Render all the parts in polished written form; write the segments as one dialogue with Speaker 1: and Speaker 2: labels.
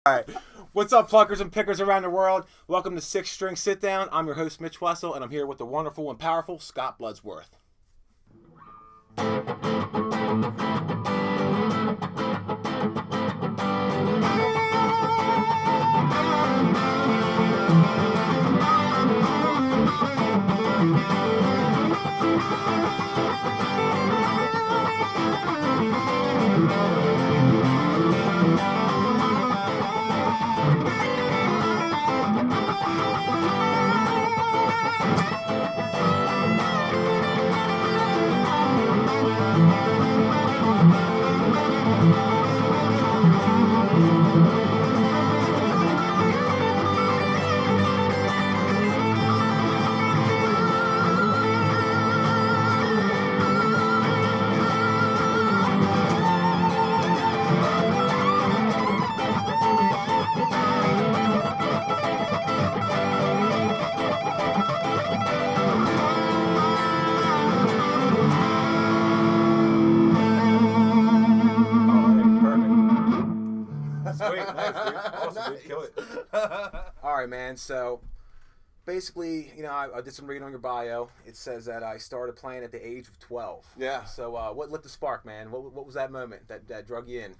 Speaker 1: Alright, what's up pluckers and pickers around the world? Welcome to Six String Sit Down. I'm your host Mitch Wessell and I'm here with the wonderful and powerful Scott Bloodsworth. Alright, man, so basically, you know, I did some reading on your bio. It says that I started playing at the age of 12.
Speaker 2: Yeah.
Speaker 1: So what lit the spark, man? What was that moment that drug you in?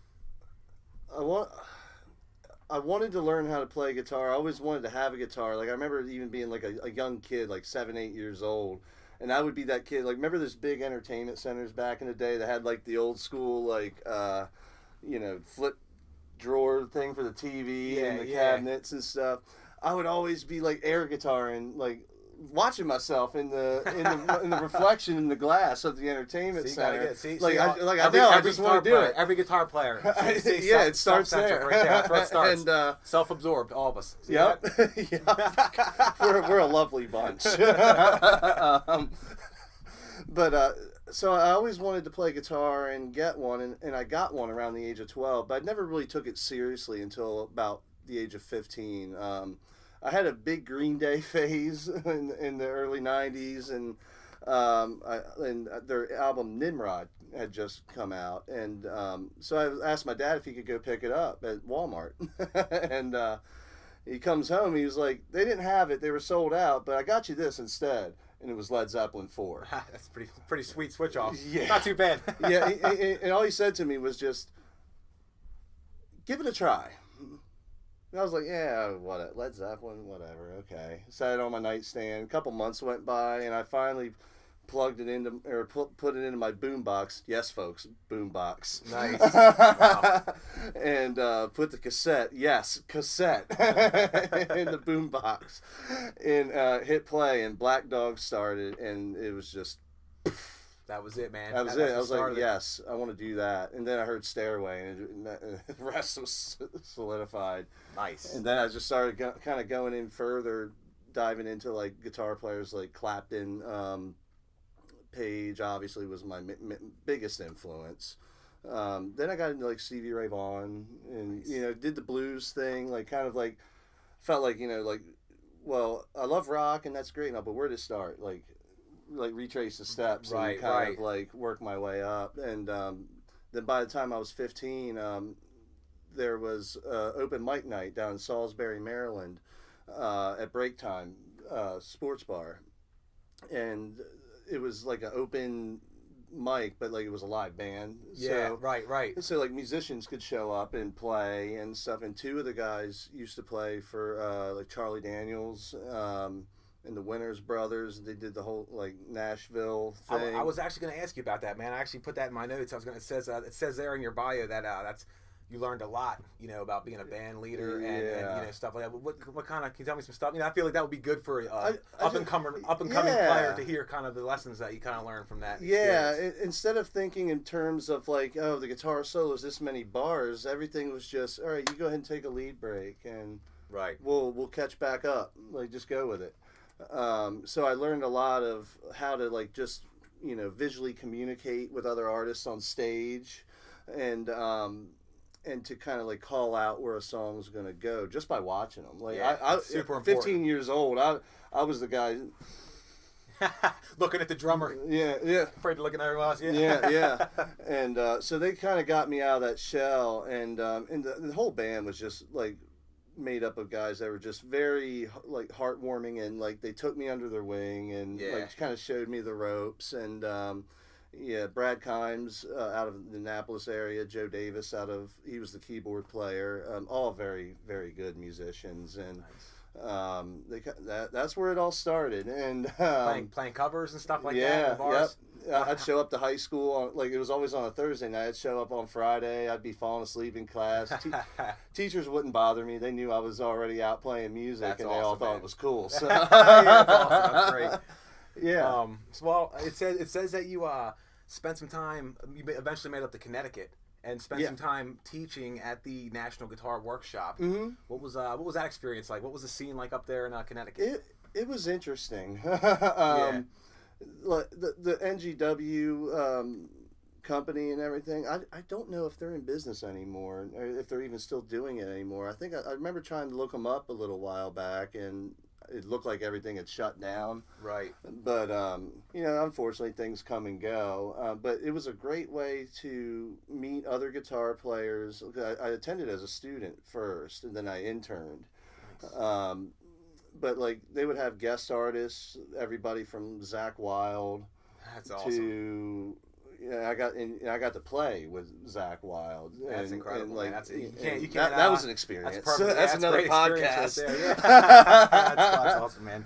Speaker 2: I wanted to learn how to play guitar. I always wanted to have a guitar. Like, I remember even being like a young kid, like 7, 8 years old. And I would be that kid. Like, remember those big entertainment centers back in the day that had like the old school, like, flip drawer thing for the TV and the cabinets and stuff. I would always be like air guitaring, like watching myself in the reflection in the glass of the entertainment center. I just want to do it.
Speaker 1: Every guitar player.
Speaker 2: Yeah, it starts there.
Speaker 1: Right there. That's where it starts. And self-absorbed, all of us. See
Speaker 2: yep. We're a lovely bunch. So I always wanted to play guitar and get one, and I got one around the age of 12, but I never really took it seriously until about the age of 15. I had a big Green Day phase in the early 90s, and their album Nimrod had just come out, and so I asked my dad if he could go pick it up at Walmart, and he comes home, he was like, they didn't have it, they were sold out, but I got you this instead. And it was Led Zeppelin 4.
Speaker 1: That's pretty sweet switch off.
Speaker 2: Yeah.
Speaker 1: Not too bad.
Speaker 2: Yeah, and all he said to me was just, give it a try. And I was like, yeah, what, Led Zeppelin, whatever, okay. Set it on my nightstand. A couple months went by, and I finally plugged it into, or put it into my boombox. Yes, folks, boombox.
Speaker 1: Nice. Wow.
Speaker 2: And put the cassette in the boombox, and hit play, and Black Dog started, and it was just.
Speaker 1: That was it, man.
Speaker 2: That was it. I was like, yes, I want to do that. And then I heard Stairway, and the rest was solidified.
Speaker 1: Nice.
Speaker 2: And then I just started kind of going in further, diving into like guitar players like Clapton. Page obviously was my biggest influence. Then I got into like Stevie Ray Vaughan, and did the blues thing, like kind of like felt like well, I love rock and that's great now, but where to start? Like retrace the steps and kind of like work my way up. And then by the time I was 15, there was open mic night down in Salisbury, Maryland, at break time, sports bar, and it was like an open mic, but like it was a live band.
Speaker 1: Yeah,
Speaker 2: so,
Speaker 1: right.
Speaker 2: So like musicians could show up and play and stuff. And two of the guys used to play for like Charlie Daniels and the Winters Brothers. They did the whole like Nashville thing.
Speaker 1: I was actually going to ask you about that, man. I actually put that in my notes. It says there in your bio that that's you learned a lot, about being a band leader and stuff like that. What kind of, can you tell me some stuff? I feel like that would be good for up and coming player to hear kind of the lessons that you kind of learned from that.
Speaker 2: Yeah, instead of thinking in terms of like, oh, the guitar solo is this many bars, everything was just, all right, you go ahead and take a lead break and we'll catch back up. Like, just go with it. So I learned a lot of how to like just visually communicate with other artists on stage, and to kind of like call out where a song's going to go just by watching them. Like,
Speaker 1: I super
Speaker 2: 15 years old, I was the guy
Speaker 1: Looking at the drummer.
Speaker 2: Yeah.
Speaker 1: Afraid to look at everyone else.
Speaker 2: Yeah. And so they kind of got me out of that shell, and the whole band was just like made up of guys that were just very like heartwarming, and like they took me under their wing and like kind of showed me the ropes. And Brad Kimes out of the Annapolis area, Joe Davis he was the keyboard player, all very, very good musicians. And that's where it all started. And
Speaker 1: playing covers and stuff like that in bars.
Speaker 2: I'd show up to high school it was always on a Thursday night. I'd show up on Friday. I'd be falling asleep in class. Teachers wouldn't bother me. They knew I was already out playing music,
Speaker 1: that's
Speaker 2: and
Speaker 1: awesome,
Speaker 2: they all thought
Speaker 1: man.
Speaker 2: it was cool. So
Speaker 1: That's awesome. That's great.
Speaker 2: Yeah.
Speaker 1: Well, it says that you spent some time. You eventually made up to Connecticut and spent some time teaching at the National Guitar Workshop.
Speaker 2: Mm-hmm.
Speaker 1: What was that experience like? What was the scene like up there in Connecticut?
Speaker 2: It was interesting.
Speaker 1: Yeah.
Speaker 2: The NGW company and everything, I don't know if they're in business anymore, or if they're even still doing it anymore. I think I remember trying to look them up a little while back, and it looked like everything had shut down.
Speaker 1: Right.
Speaker 2: But unfortunately things come and go. But it was a great way to meet other guitar players. I attended as a student first, and then I interned. Nice. But like they would have guest artists, everybody from Zakk Wylde.
Speaker 1: That's awesome.
Speaker 2: To I got to play with Zakk Wylde.
Speaker 1: That's incredible. Like, you can't.
Speaker 2: That was an experience.
Speaker 1: That's perfect.
Speaker 2: That's another podcast.
Speaker 1: Right there, that's awesome, man.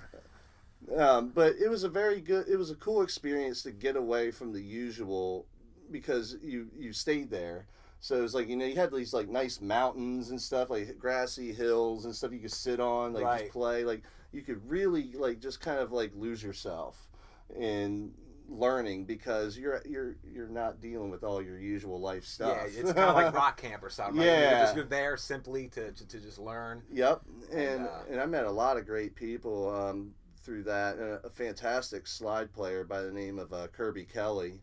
Speaker 2: But it was a cool experience to get away from the usual, because you stayed there. So it was like, you had these like nice mountains and stuff, like grassy hills and stuff you could sit on, like just play. Like you could really like just kind of like lose yourself in learning, because you're not dealing with all your usual life stuff.
Speaker 1: Yeah, it's kind of like rock camp or something. Right?
Speaker 2: Yeah,
Speaker 1: you're there simply to just learn.
Speaker 2: Yep, and I met a lot of great people through that. A fantastic slide player by the name of Kirby Kelly.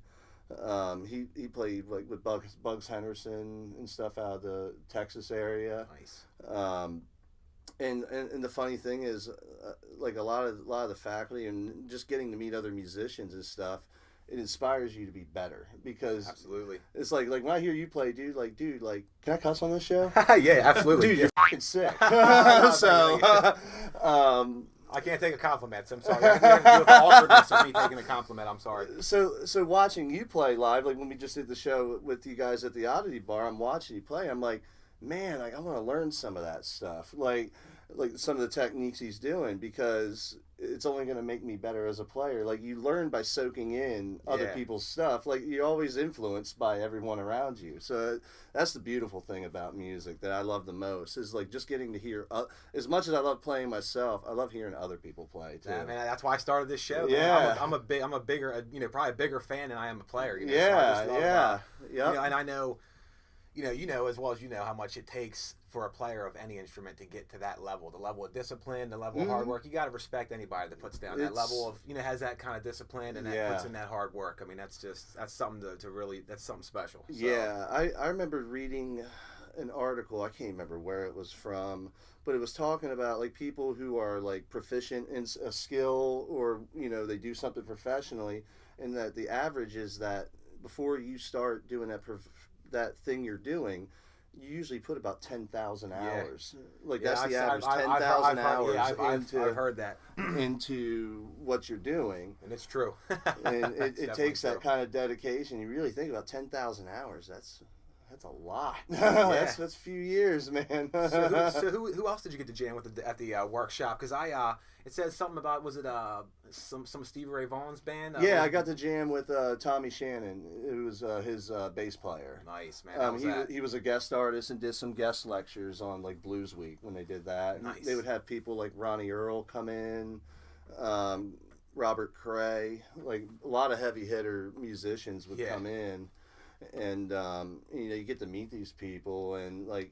Speaker 2: He played like with Bugs Henderson and stuff out of the Texas area.
Speaker 1: Nice.
Speaker 2: And the funny thing is, like a lot of the faculty and just getting to meet other musicians and stuff, it inspires you to be better, because
Speaker 1: absolutely
Speaker 2: it's like when I hear you play, dude, can I cuss on this show?
Speaker 1: Yeah, absolutely.
Speaker 2: Dude, you're fucking sick.
Speaker 1: I can't take a compliment, so I'm sorry. You're going to deal with the awkwardness of me taking a compliment. I'm sorry.
Speaker 2: So watching you play live, like when we just did the show with you guys at the Oddity Bar, I'm watching you play. I'm like, man, like I want to learn some of that stuff, like some of the techniques he's doing, because it's only going to make me better as a player. Like you learn by soaking in other people's stuff. Like you're always influenced by everyone around you. So that's the beautiful thing about music that I love the most, is like just getting to hear. As much as I love playing myself, I love hearing other people play too.
Speaker 1: Yeah, man, that's why I started this show.
Speaker 2: Yeah,
Speaker 1: I'm a bigger, probably a bigger fan than I am a player.
Speaker 2: Yeah,
Speaker 1: so
Speaker 2: yeah.
Speaker 1: And I know. You know as well as you know how much it takes for a player of any instrument to get to that level. The level of discipline, the level of hard work. You got to respect anybody that puts down that level of, has that kind of discipline and that puts in that hard work. I mean, that's something to really, that's something special. So.
Speaker 2: Yeah, I remember reading an article, I can't remember where it was from, but it was talking about like people who are like proficient in a skill, or, they do something professionally, and that the average is that before you start doing that thing you're doing, you usually put about 10,000 hours. Like that's the average, 10,000 hours.
Speaker 1: I've heard that
Speaker 2: into what you're doing,
Speaker 1: and it's true.
Speaker 2: And it takes that kind of dedication. You really think about 10,000 hours. That's a lot. That's a few years, man.
Speaker 1: So who else did you get to jam with at the workshop? Because it says something about, was it some Stevie Ray Vaughan's band?
Speaker 2: I got to jam with Tommy Shannon. It was his bass player.
Speaker 1: Nice, man.
Speaker 2: He was a guest artist and did some guest lectures on like Blues Week when they did that.
Speaker 1: Nice.
Speaker 2: They would have people like Ronnie Earl come in, Robert Cray, like a lot of heavy hitter musicians would come in. And you get to meet these people, and a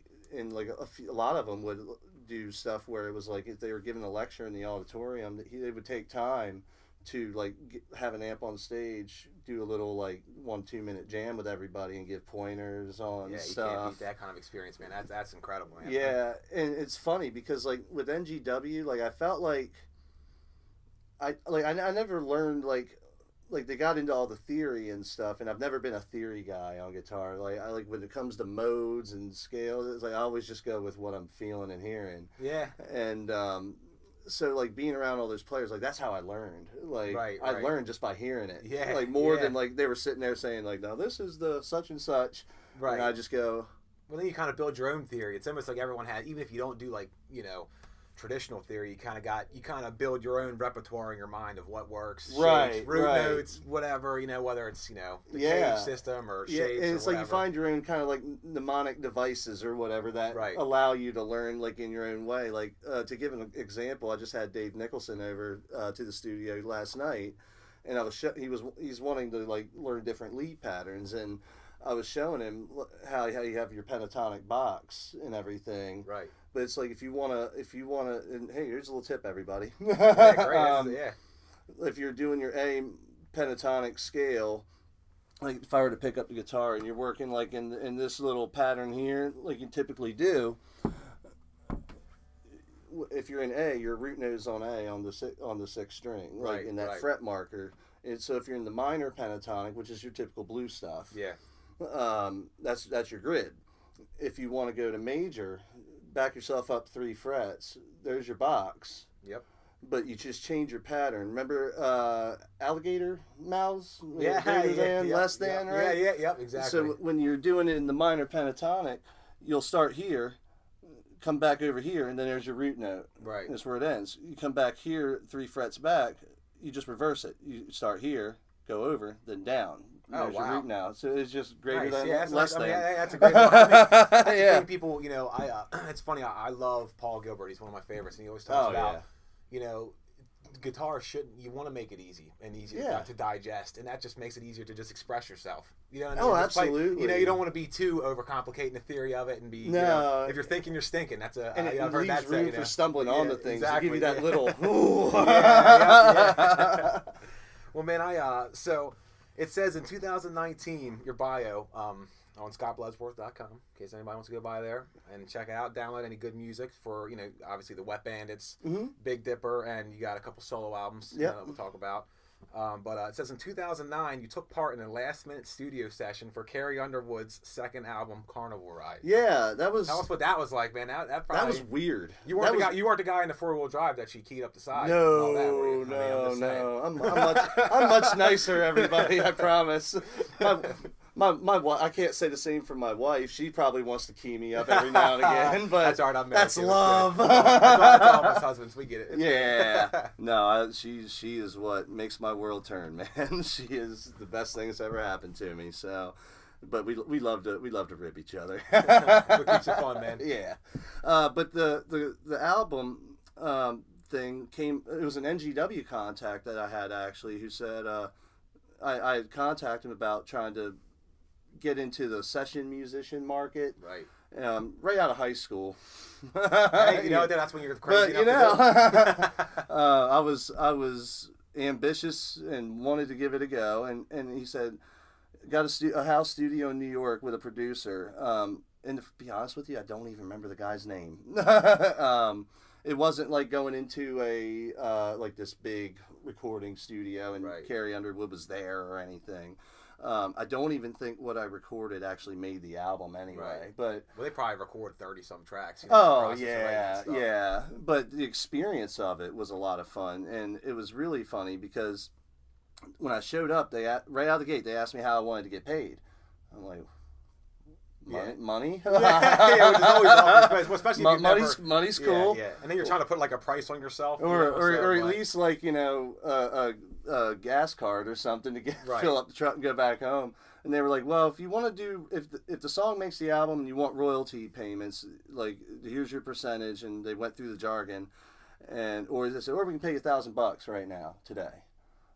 Speaker 2: lot of them would do stuff where it was like if they were giving a lecture in the auditorium, they would take time to like have an amp on stage, do a little like 1-2 minute jam with everybody, and give pointers on stuff.
Speaker 1: You can't beat that kind of experience, man. That's incredible, man.
Speaker 2: Yeah, and it's funny because like with NGW, like I felt like I never learned like they got into all the theory and stuff, and I've never been a theory guy on guitar. Like I like when it comes to modes and scales, it's like I always just go with what I'm feeling and hearing.
Speaker 1: Yeah.
Speaker 2: And so like being around all those players, like that's how I learned. Like I learned just by hearing it.
Speaker 1: Yeah.
Speaker 2: Like more than like they were sitting there saying like, now this is the such and such.
Speaker 1: Right.
Speaker 2: And I just go.
Speaker 1: Well, then you kind of build your own theory. It's almost like everyone has, even if you don't do like traditional theory, you kind of build your own repertoire in your mind of what works, shapes, root notes, whatever, whether it's the cage system or shapes.
Speaker 2: And it's
Speaker 1: or
Speaker 2: like you find your own kind of like mnemonic devices or whatever that allow you to learn like in your own way. Like to give an example, I just had Dave Nicholson over to the studio last night, and I was he's wanting to like learn different lead patterns, and I was showing him how you have your pentatonic box and everything.
Speaker 1: Right.
Speaker 2: But it's like if you wanna, and hey, here's a little tip, everybody.
Speaker 1: Yeah, great.
Speaker 2: If you're doing your A pentatonic scale, like if I were to pick up the guitar and you're working like in this little pattern here, like you typically do. If you're in A, your root note is on A on the sixth string, like in that fret marker. And so if you're in the minor pentatonic, which is your typical blues stuff, that's your grid. If you want to go to major, back yourself up 3 frets. There's your box.
Speaker 1: Yep.
Speaker 2: But you just change your pattern. Remember alligator mouths?
Speaker 1: Yeah.
Speaker 2: Greater than, less than, right?
Speaker 1: Yeah, exactly.
Speaker 2: So when you're doing it in the minor pentatonic, you'll start here, come back over here, and then there's your root note.
Speaker 1: Right.
Speaker 2: That's where it ends. You come back here 3 frets back, you just reverse it. You start here, go over, then down. There's your root now. So it's just greater than, less than.
Speaker 1: That's a great one. That's the thing people, it's funny, I love Paul Gilbert. He's one of my favorites, and he always talks about, guitar you want to make it easy and easy to digest, and that just makes it easier to just express yourself. You know what I mean?
Speaker 2: Absolutely.
Speaker 1: You don't want to be too overcomplicating the theory of it and be, if you're thinking you're stinking, that's a,
Speaker 2: and
Speaker 1: I've
Speaker 2: heard that room for stumbling on the things.
Speaker 1: Exactly,
Speaker 2: to give you that little,
Speaker 1: Well, man, so it says in 2019, your bio, on scottbloodsworth.com, in case anybody wants to go by there and check it out, download any good music for, obviously the Wet Bandits, Big Dipper, and you got a couple solo albums we'll talk about. But it says in 2009, you took part in a last-minute studio session for Carrie Underwood's second album, Carnival Ride.
Speaker 2: Yeah, that was...
Speaker 1: Tell us what that was like, man. That
Speaker 2: was weird.
Speaker 1: You weren't the guy in the four-wheel drive that she keyed up the side.
Speaker 2: No, no. I'm much nicer, everybody, I promise. My wife, I can't say the same for my wife. She probably wants to key me up every now and again, but
Speaker 1: that's all right, I'm married.
Speaker 2: That's love.
Speaker 1: That's all of us husbands. We get it.
Speaker 2: Yeah. No, she is what makes my world turn, man. She is the best thing that's ever happened to me. So, but we love to rip each other.
Speaker 1: What keeps it fun, man.
Speaker 2: Yeah. But the album thing came. It was an NGW contact that I had actually, who said I had contacted him about trying to get into the session musician market, right out of high school.
Speaker 1: Hey, that's when you're crazy.
Speaker 2: But I was ambitious and wanted to give it a go, and he said, got a house studio in New York with a producer. And to be honest with you, I don't even remember the guy's name. It wasn't like going into a like this big recording studio and Carrie Underwood was there or anything. I don't even think what I recorded actually made the album anyway. But
Speaker 1: they probably record 30-some tracks.
Speaker 2: Yeah. But the experience of it was a lot of fun, and it was really funny because when I showed up, right out of the gate they asked me how I wanted to get paid. I'm like, money?
Speaker 1: Which is always awesome, especially if
Speaker 2: money's cool.
Speaker 1: Yeah. And then you're trying to put like a price on yourself,
Speaker 2: or at least like a gas card or something to fill up the truck and go back home. And they were like, well, if you want to do if the song makes the album and you want royalty payments, like here's your percentage. And they went through the jargon, or they said, or we can pay you $1,000 right now today.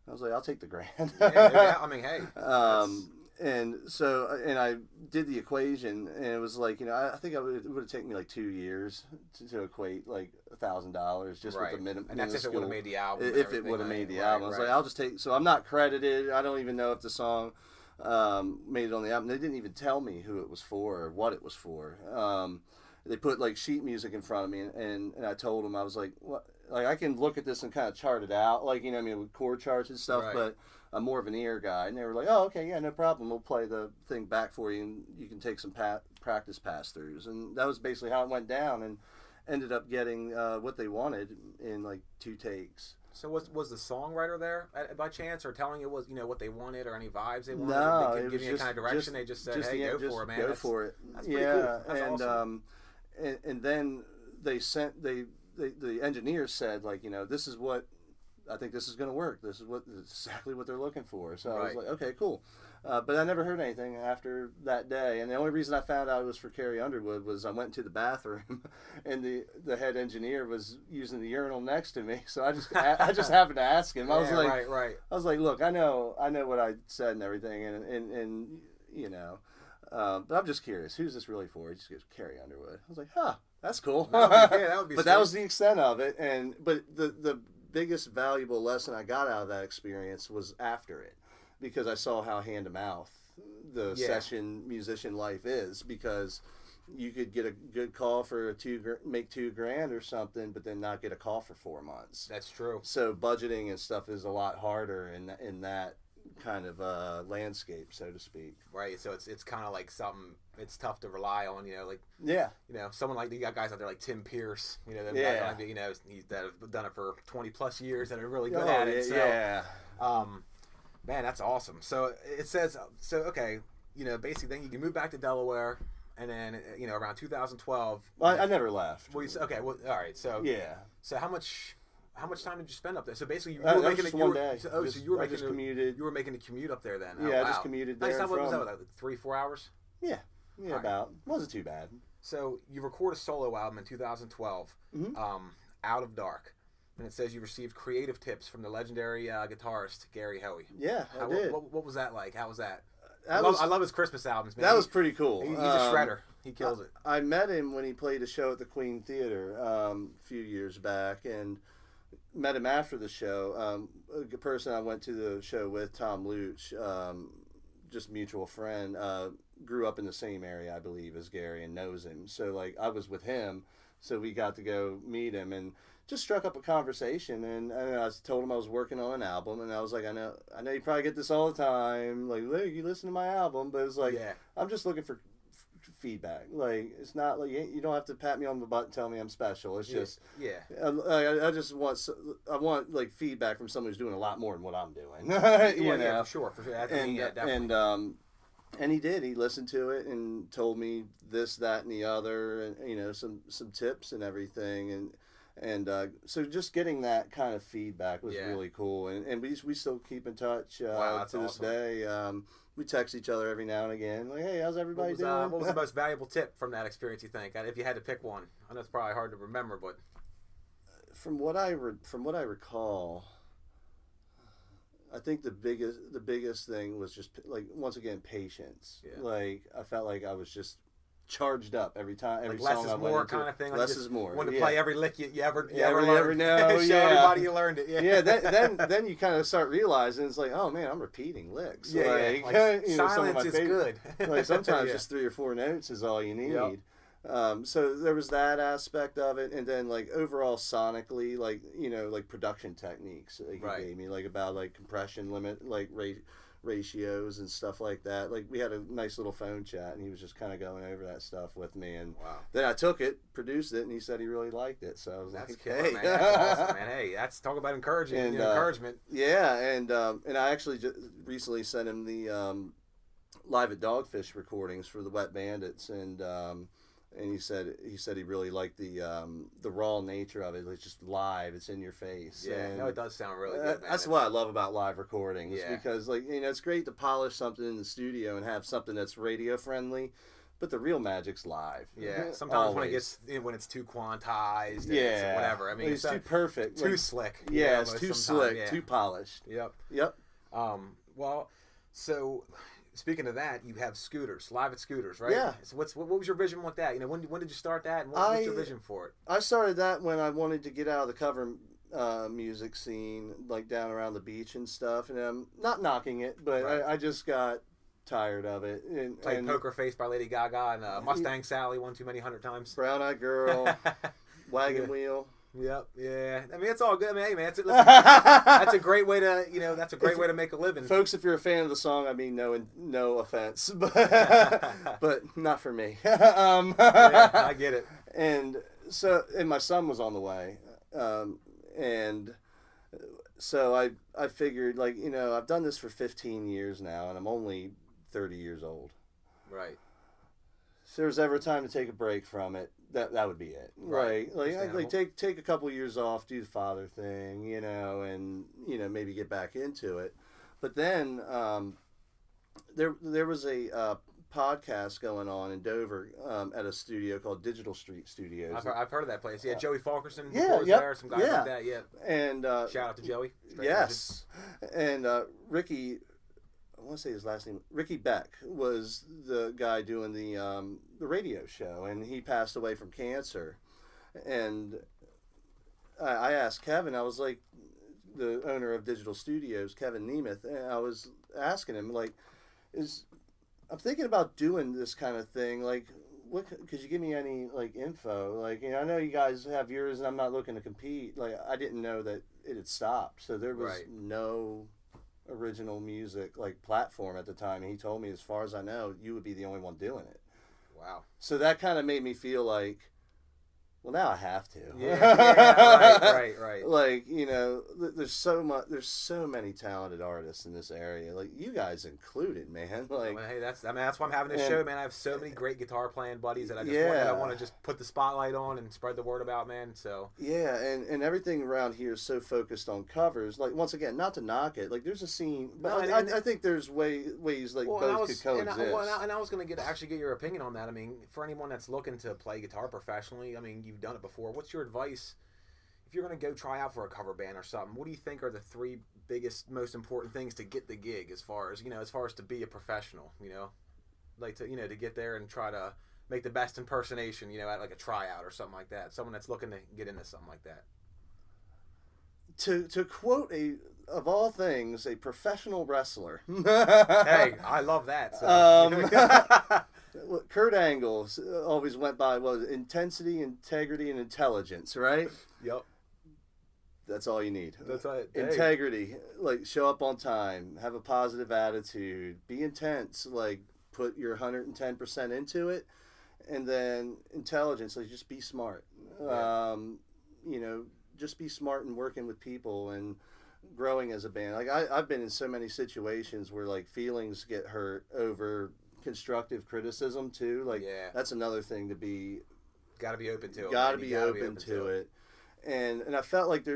Speaker 2: I was like, I'll take the $1,000.
Speaker 1: I mean, hey.
Speaker 2: And I did the equation, and it was like, I think it would have taken me like 2 years to equate like $1,000 just with the minimum.
Speaker 1: And that's if it would have made the album.
Speaker 2: If it would have made the album, I was like, I'll just take. So I'm not credited. I don't even know if the song made it on the album. They didn't even tell me who it was for or what it was for. They put like sheet music in front of me, and I told them, I was like, what? like I can look at this and kind of chart it out, like, you know, I mean, with chord charts and stuff,
Speaker 1: Right.
Speaker 2: but I'm more of an ear guy. And they were like, oh, okay, yeah, no problem. We'll play the thing back for you, and you can take some practice pass-throughs. And that was basically how it went down, and ended up getting what they wanted in like 2 takes.
Speaker 1: So was the songwriter there by chance, or telling you what they wanted, or any vibes they wanted?
Speaker 2: No,
Speaker 1: They
Speaker 2: it
Speaker 1: could
Speaker 2: was
Speaker 1: give you a kind of direction. They just said, "Hey, go for it, man.
Speaker 2: Go for it."
Speaker 1: That's pretty cool. That's
Speaker 2: and
Speaker 1: awesome.
Speaker 2: and then they sent the engineers said, like, you know, this is what I think this is going to work. This is exactly what they're looking for. So I was like, okay, cool. But I never heard anything after that day. And the only reason I found out it was for Carrie Underwood was I went into the bathroom, and the head engineer was using the urinal next to me. So I just happened to ask him. I was like,
Speaker 1: right.
Speaker 2: I was like, look, I know what I said and everything, and you know, but I'm just curious, who's this really for? He just goes, Carrie Underwood. I was like, huh, that's cool.
Speaker 1: That would be
Speaker 2: But
Speaker 1: sweet.
Speaker 2: that was the extent of it, but the biggest valuable lesson I got out of that experience was after it, because I saw how hand to mouth the session musician life is, because you could get a good call for make $2,000 or something, but then not get a call for 4 months.
Speaker 1: That's true.
Speaker 2: So budgeting and stuff is a lot harder in that kind of landscape, so to speak.
Speaker 1: Right. So it's kind of like something. It's tough to rely on. Like someone like, you got guys out there like Tim Pierce. Them guys, that have done it for 20+ years that are really good at it. So, man, that's awesome. So it says, okay, basically then you can move back to Delaware, and then around 2012.
Speaker 2: Well, I never left.
Speaker 1: Well, okay, well, all right. So So how much time did you spend up there? So basically, you were making
Speaker 2: just one day.
Speaker 1: So you were making
Speaker 2: commuted.
Speaker 1: You were making the commute up there then.
Speaker 2: Yeah, I just commuted there.
Speaker 1: Nice. What was that? Like 3-4 hours?
Speaker 2: Yeah, about. Wasn't too bad.
Speaker 1: So you record a solo album in 2012, Out of Dark, and it says you received creative tips from the legendary guitarist Gary Hoey.
Speaker 2: Yeah, I did.
Speaker 1: What was that like? How was that?
Speaker 2: I
Speaker 1: love his Christmas albums, man.
Speaker 2: That was pretty cool.
Speaker 1: He's a shredder. He kills it.
Speaker 2: I met him when he played a show at the Queen Theater a few years back, and met him after the show. A person I went to the show with, Tom Looch, just mutual friend, grew up in the same area, I believe, as Gary, and knows him. So, like, I was with him, so we got to go meet him, and just struck up a conversation. And I told him I was working on an album, and I was like, I know you probably get this all the time, like, hey, you listen to my album, but it's like, I'm just looking for feedback. Like, it's not like you don't have to pat me on the butt and tell me I'm special. It's just I just want like feedback from someone who's doing a lot more than what I'm doing.
Speaker 1: Yeah, for sure.
Speaker 2: And he did. He listened to it and told me this, that, and the other, and some tips and everything, and so just getting that kind of feedback was really cool, and we still keep in touch to this day. We text each other every now and again, like, hey, how's everybody doing?
Speaker 1: What was the most valuable tip from that experience, you think? If you had to pick one. I know it's probably hard to remember, but
Speaker 2: from what I recall, I think the biggest thing was just, like, once again, patience. Like, I felt like I was just charged up every time, every
Speaker 1: like
Speaker 2: song
Speaker 1: less
Speaker 2: I
Speaker 1: is
Speaker 2: went
Speaker 1: more
Speaker 2: into.
Speaker 1: kind of thing. Like
Speaker 2: Less is more.
Speaker 1: Want to play every lick you ever
Speaker 2: ever know.
Speaker 1: Show everybody you learned it.
Speaker 2: Then you kind of start realizing it's like, oh man, I'm repeating licks.
Speaker 1: Like, silence is good.
Speaker 2: Like sometimes just 3 or 4 notes is all you need. Yep. So there was that aspect of it, and then like overall sonically, like like production techniques he gave me, like about like compression limit, like ratios and stuff like that. Like we had a nice little phone chat, and he was just kind of going over that stuff with me, and then I took it, produced it, and he said he really liked it. So I was
Speaker 1: like,
Speaker 2: killer,
Speaker 1: hey, man. That's awesome, man. Hey, that's talk about encouraging and encouragement.
Speaker 2: Yeah, and I actually just recently sent him the Live at Dogfish recordings for the Wet Bandits, and he said he really liked the raw nature of it. It's just live. It's in your face.
Speaker 1: Yeah,
Speaker 2: and
Speaker 1: no, it does sound really good, man.
Speaker 2: That's what I love about live recordings, because like it's great to polish something in the studio and have something that's radio friendly, but the real magic's live.
Speaker 1: Yeah, sometimes when it's too quantized, and whatever. I mean,
Speaker 2: it's too perfect,
Speaker 1: too slick.
Speaker 2: Yeah, it's too slick, too polished.
Speaker 1: Yep. Well, so. Speaking of that, you have Scooters, Live at Scooters, right?
Speaker 2: Yeah.
Speaker 1: So what was your vision with that? When did you start that, and what's your vision for it?
Speaker 2: I started that when I wanted to get out of the cover music scene, like down around the beach and stuff. And I'm not knocking it, but I just got tired of it.
Speaker 1: Played Poker Face by Lady Gaga and Mustang Sally one too many 100 times.
Speaker 2: Brown Eyed Girl, Wagon Wheel.
Speaker 1: Yep. Yeah. I mean, it's all good. I mean, hey, man, that's a great way to, that's a great way to make a living.
Speaker 2: Folks, if you're a fan of the song, I mean, no offense, but not for me.
Speaker 1: Yeah, I get it.
Speaker 2: And my son was on the way, and so I figured, like, I've done this for 15 years now, and I'm only 30 years old.
Speaker 1: Right.
Speaker 2: If there's ever a time to take a break from it, that would be it. Right. Like take a couple years off, do the father thing, and maybe get back into it. But then there was a podcast going on in Dover at a studio called Digital Street Studios.
Speaker 1: I've heard of that place. Yeah, Joey Falkerson.
Speaker 2: Yeah,
Speaker 1: some guys like that. Yeah.
Speaker 2: And
Speaker 1: shout out to Joey.
Speaker 2: Yes. And Ricky, I want to say his last name, Ricky Beck, was the guy doing the radio show, and he passed away from cancer. And I asked Kevin, I was like, the owner of Digital Studios, Kevin Nemeth, and I was asking him, like, I'm thinking about doing this kind of thing, like, could you give me any, like, info? Like, I know you guys have yours, and I'm not looking to compete. Like, I didn't know that it had stopped, so there was no original music, like, platform at the time. And he told me, as far as I know, you would be the only one doing it.
Speaker 1: Wow.
Speaker 2: So that kind of made me feel like, well, now I have to.
Speaker 1: Yeah, right.
Speaker 2: Like, there's so many talented artists in this area. Like, you guys included, man. Like,
Speaker 1: hey, that's why I'm having this show, man. I have so many great guitar playing buddies that I want to just put the spotlight on and spread the word about, man. So
Speaker 2: yeah, and everything around here is so focused on covers. Like, once again, not to knock it. Like, there's a scene, but I think there's ways like both could coexist.
Speaker 1: And I was going to get your opinion on that. I mean, for anyone that's looking to play guitar professionally, I mean, you've done it before. What's your advice if you're going to go try out for a cover band or something? What do you think are the three biggest, most important things to get the gig, as far as to be a professional? Like to get there and try to make the best impersonation, at like a tryout or something like that. Someone that's looking to get into something like that.
Speaker 2: To quote of all things, a professional wrestler.
Speaker 1: Hey, I love that. So.
Speaker 2: Kurt Angle always went by intensity, integrity, and intelligence, right?
Speaker 1: Yep.
Speaker 2: That's all you need.
Speaker 1: That's right.
Speaker 2: Integrity, like, show up on time, have a positive attitude, be intense, like, put your 110% into it, and then intelligence, like, just be smart.
Speaker 1: Yeah.
Speaker 2: Just be smart and working with people and growing as a band. Like, I've been in so many situations where, like, feelings get hurt over constructive criticism too. Like, that's another thing to be.
Speaker 1: Got to be open to it.
Speaker 2: Got to be open to it. And I felt like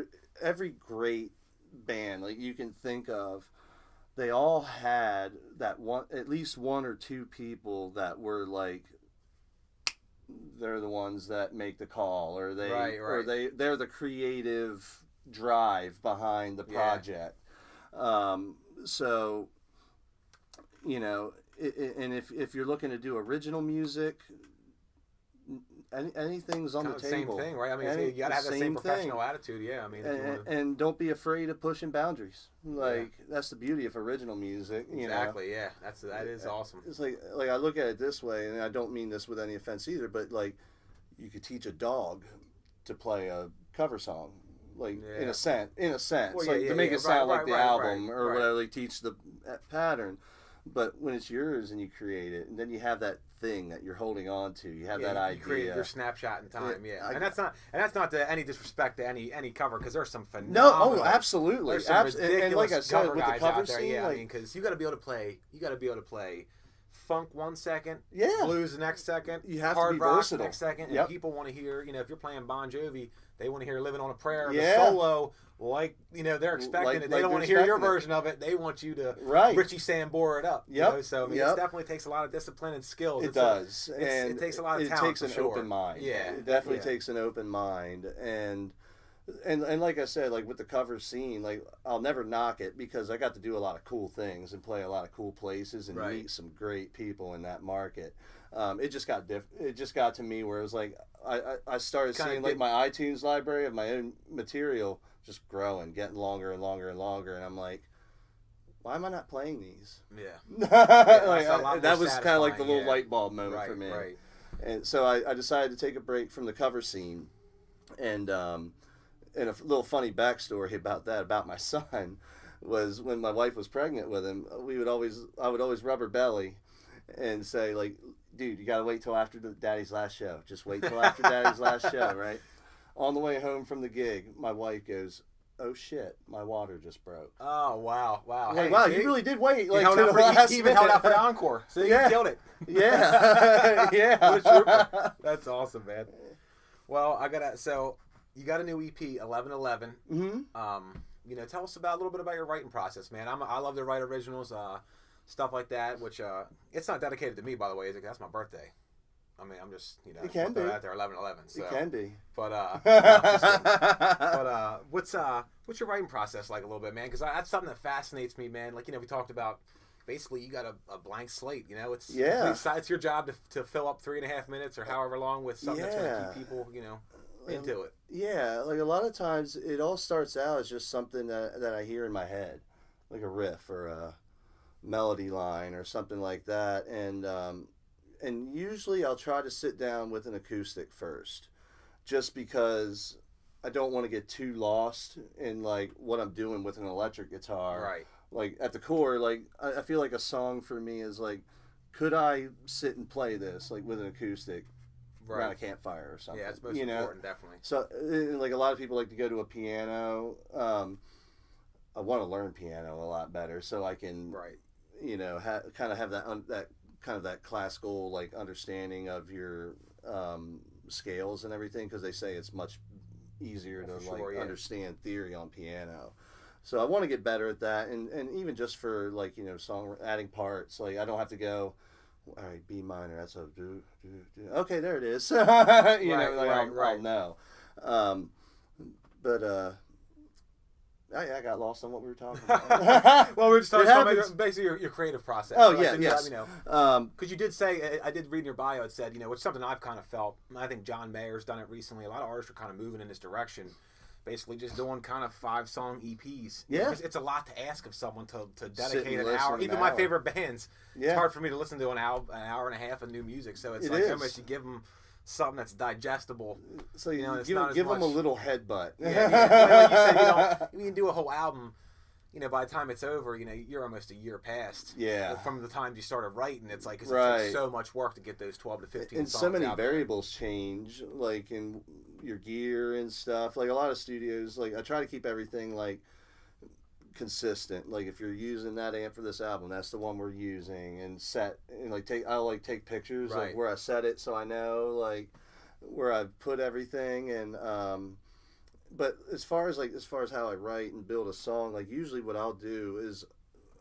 Speaker 2: every great band, like, you can think of, they all had that one, at least one or two people that were like, they're the ones that make the call, or they're the creative drive behind the project. So, and if you're looking to do original music, anything's on the table.
Speaker 1: Same thing, right? I mean, you gotta have that same professional attitude. Yeah, I mean,
Speaker 2: and don't be afraid of pushing boundaries. Like, that's the beauty of original music.
Speaker 1: Exactly. Yeah, that is awesome.
Speaker 2: It's like I look at it this way, and I don't mean this with any offense either, but, like, you could teach a dog to play a cover song. Like, in a sense,
Speaker 1: well,
Speaker 2: to make it sound like the album or whatever. Like, teach the pattern. But when it's yours and you create it, and then you have that thing that you're holding on to, you have that idea. You create
Speaker 1: your snapshot in time, and that's not to any disrespect to any cover, because there's some phenomenal.
Speaker 2: No, absolutely,
Speaker 1: there's some ridiculous
Speaker 2: and like I said, with the cover
Speaker 1: scene,
Speaker 2: like,
Speaker 1: I mean, because you got to be able to play funk 1 second,
Speaker 2: yeah,
Speaker 1: blues the next second,
Speaker 2: you have
Speaker 1: hard
Speaker 2: to be
Speaker 1: rock
Speaker 2: versatile
Speaker 1: next second, and people want to hear, if you're playing Bon Jovi, they want to hear "Living on a Prayer," the
Speaker 2: yeah,
Speaker 1: solo. Like, they're expecting it. They don't want to hear your version of it. They want you to Richie Sambora it up.
Speaker 2: Yep.
Speaker 1: So, I mean, it definitely takes a lot of discipline and skills.
Speaker 2: It does.
Speaker 1: It takes a lot of talent.
Speaker 2: It takes an open mind.
Speaker 1: Yeah.
Speaker 2: It definitely takes an open mind. And like I said, like, with the cover scene, like, I'll never knock it, because I got to do a lot of cool things and play a lot of cool places and meet some great people in that market. It just got to me where it was like, I started seeing, like, my iTunes library of my own material just growing, getting longer and longer and longer, and I'm like, why am I not playing these?
Speaker 1: Yeah.
Speaker 2: That was kind of like the little light bulb moment for me.
Speaker 1: Right.
Speaker 2: And so I decided to take a break from the cover scene, And a little funny backstory about that, about my son, was when my wife was pregnant with him, I would always rub her belly and say, like, dude, you got to wait till after Daddy's last show. Just wait till after Daddy's last show, right? On the way home from the gig, my wife goes, oh shit, my water just broke.
Speaker 1: Oh, wow.
Speaker 2: Like,
Speaker 1: hey,
Speaker 2: wow,
Speaker 1: see?
Speaker 2: you really did wait. Like,
Speaker 1: he even held out for the encore. So you killed it.
Speaker 2: Yeah. Yeah.
Speaker 1: What a trooper. That's awesome, man. Well, so you got a new EP, 1111.
Speaker 2: Mm-hmm.
Speaker 1: Tell us a little bit about your writing process, man. I love to write originals, stuff like that, which, it's not dedicated to me, by the way, is it? That's my birthday. I mean, I'm just,
Speaker 2: it can be
Speaker 1: out there, 11/11. So.
Speaker 2: It can be.
Speaker 1: But what's your writing process like a little bit, man? Because that's something that fascinates me, man. Like, we talked about, basically you got a blank slate. It's your job to fill up 3.5 minutes or however long with something that's going to keep people, into it.
Speaker 2: Yeah, like a lot of times it all starts out as just something that I hear in my head, like a riff or a melody line or something like that, and usually I'll try to sit down with an acoustic first, just because I don't want to get too lost in like what I'm doing with an electric guitar.
Speaker 1: Right.
Speaker 2: Like at the core, like I feel like a song for me is like, could I sit and play this like with an acoustic around a campfire or something?
Speaker 1: Yeah, it's most important, definitely.
Speaker 2: So like a lot of people like to go to a piano. I want to learn piano a lot better so I can, kind of have that classical like understanding of your scales and everything, because they say it's much easier to understand theory on piano. So I want to get better at that, and even just for like song adding parts, like I don't have to go, all right, B minor, that's a do. Okay, there it is. I'll know. I got lost on what we were talking about.
Speaker 1: Well, we were just talking about basically your creative process.
Speaker 2: Oh,
Speaker 1: so
Speaker 2: yeah, yes.
Speaker 1: Because you did say, I did read in your bio, it said, which is something I've kind of felt, I think John Mayer's done it recently, a lot of artists are kind of moving in this direction, basically just doing kind of 5-song EPs.
Speaker 2: Yeah.
Speaker 1: It's a lot to ask of someone to dedicate an hour. Even my favorite bands, it's hard for me to listen to an hour and a half of new music, so it's almost you give them something that's digestible.
Speaker 2: So give them a little headbutt.
Speaker 1: Like you said, you can do a whole album. By the time it's over, you're almost a year past.
Speaker 2: Yeah.
Speaker 1: From the time you started writing, it's like, 'cause it takes so much work to get those 12 to 15
Speaker 2: and
Speaker 1: songs
Speaker 2: so many
Speaker 1: out
Speaker 2: variables change, like in your gear and stuff. Like a lot of studios, like I try to keep everything like consistent. Like if you're using that amp for this album, that's the one we're using, and I'll take pictures of where I set it so I know like where I've put everything. And but as far as how I write and build a song, like usually what I'll do is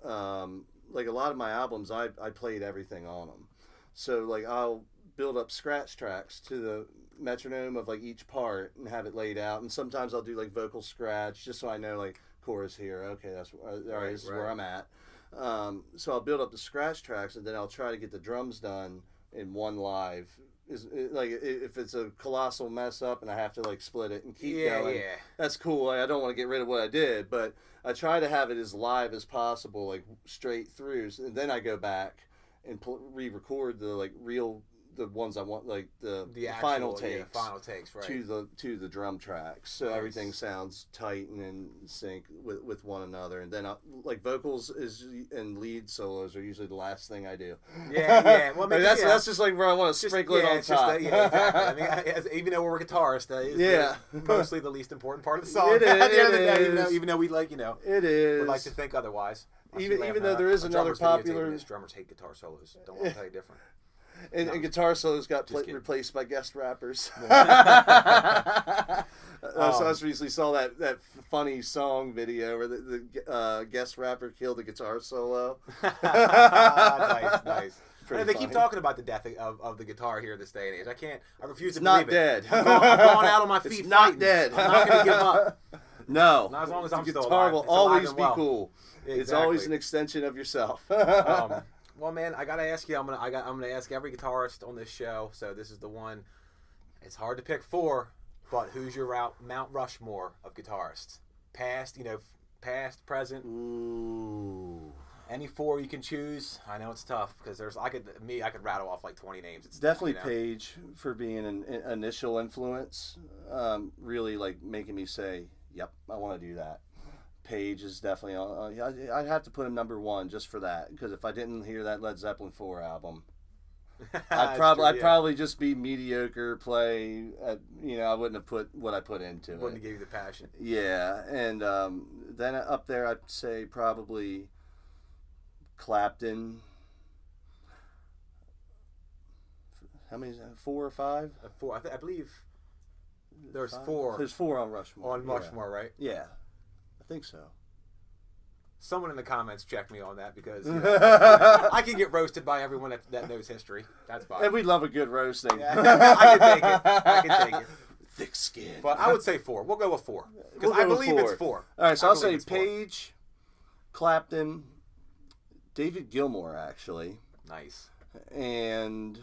Speaker 2: like a lot of my albums I played everything on them, so like I'll build up scratch tracks to the metronome of like each part and have it laid out, and sometimes I'll do like vocal scratch just so I know like chorus here, okay, that's all right, this is where I'm at. So I'll build up the scratch tracks, and then I'll try to get the drums done in one live. Like if it's a colossal mess up and I have to like split it and keep going, that's cool. I don't want to get rid of what I did, but I try to have it as live as possible, like straight through, and then I go back and re-record the ones I want, like the final takes,
Speaker 1: right,
Speaker 2: to the drum tracks, so everything sounds tight and in sync with one another. And then like vocals and lead solos are usually the last thing I do.
Speaker 1: Yeah. Well, maybe,
Speaker 2: that's just like where I want to sprinkle it on top.
Speaker 1: Exactly. I mean, even though we're guitarists, mostly the least important part of the song.
Speaker 2: It is.
Speaker 1: At the end of the day, even though we like,
Speaker 2: it is.
Speaker 1: would like to think otherwise.
Speaker 2: Even though there is another popular.
Speaker 1: Drummers hate guitar solos. Don't want to tell you different.
Speaker 2: And guitar solos got replaced by guest rappers. So I just recently saw that funny song video where the guest rapper killed a guitar solo.
Speaker 1: Nice. They keep talking about the death of the guitar here this day and age. I refuse to believe it.
Speaker 2: It's not dead.
Speaker 1: I'm going out on my feet.
Speaker 2: It's not dead.
Speaker 1: I'm not going to give up.
Speaker 2: No.
Speaker 1: Not as long as I'm still
Speaker 2: alive. Guitar will always be cool.
Speaker 1: Exactly.
Speaker 2: It's always an extension of yourself.
Speaker 1: Well, man, I gotta ask you. I'm gonna ask every guitarist on this show. So this is the one. It's hard to pick 4, but who's your Mount Rushmore of guitarists? Past, present.
Speaker 2: Ooh.
Speaker 1: Any 4 you can choose. I know it's tough because I could rattle off like 20 names. It's
Speaker 2: definitely
Speaker 1: tough, you know?
Speaker 2: Page for being an initial influence. Really like making me say, "Yep, I want to do that." Page is definitely. I'd have to put him number 1 just for that, because if I didn't hear that Led Zeppelin 4 album, I'd probably just be mediocre play. I wouldn't have put what I put into it.
Speaker 1: Wouldn't have gave you the passion.
Speaker 2: Yeah, and then up there I'd say probably Clapton. How many? 4 or 5?
Speaker 1: 4. I believe there's 4.
Speaker 2: There's 4 on Rushmore.
Speaker 1: On Rushmore, right?
Speaker 2: Yeah, I think so.
Speaker 1: Someone in the comments check me on that, because I can get roasted by everyone that knows history. That's fine.
Speaker 2: And we love a good roasting.
Speaker 1: Yeah, I can take it.
Speaker 2: Thick skin.
Speaker 1: But I would say 4. We'll go with 4. Because I believe it's 4.
Speaker 2: All right, so I'll say Page, Clapton, David Gilmour, actually.
Speaker 1: Nice.
Speaker 2: And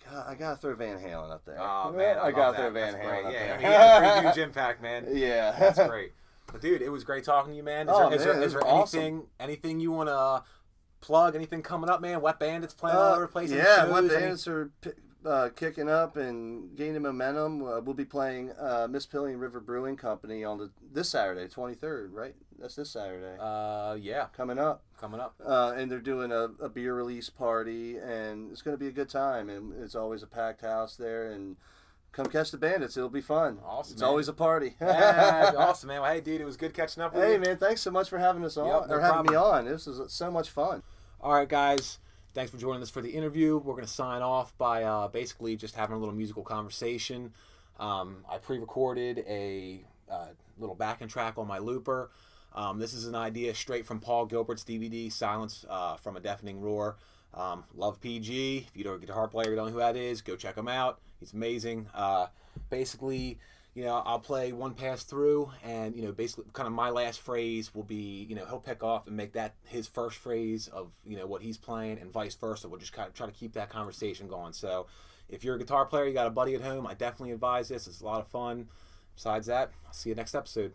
Speaker 2: I gotta throw Van Halen up there.
Speaker 1: Oh man, I
Speaker 2: gotta throw Van Halen up there.
Speaker 1: He had a pretty huge impact, man.
Speaker 2: Yeah,
Speaker 1: that's great. But dude, it was great talking to you, man. Is there anything you want to plug? Anything coming up, man? Wet Bandits playing all over the place.
Speaker 2: Yeah, Wet Bandits are kicking up and gaining momentum. We'll be playing Miss Pillion River Brewing Company on this Saturday, 23rd, right? That's this Saturday.
Speaker 1: Yeah.
Speaker 2: Coming up.
Speaker 1: And
Speaker 2: they're doing a beer release party, and it's going to be a good time. And it's always a packed house there, and come catch the Bandits. It'll be fun.
Speaker 1: Awesome.
Speaker 2: It's always a party.
Speaker 1: Yeah, awesome, man. Well, hey, dude, it was good catching up with you.
Speaker 2: Hey, man, thanks so much for having us on, having me on. This was so much fun.
Speaker 1: All right, guys. Thanks for joining us for the interview. We're going to sign off by basically just having a little musical conversation. I pre-recorded a little backing track on my looper. This is an idea straight from Paul Gilbert's DVD, Silence from a Deafening Roar. Love PG. If you know a guitar player, you don't know who that is, go check him out. He's amazing. Basically, I'll play one pass through, and, basically kind of my last phrase will be, he'll pick off and make that his first phrase of, what he's playing, and vice versa. We'll just kind of try to keep that conversation going. So if you're a guitar player, you got a buddy at home, I definitely advise this. It's a lot of fun. Besides that, I'll see you next episode.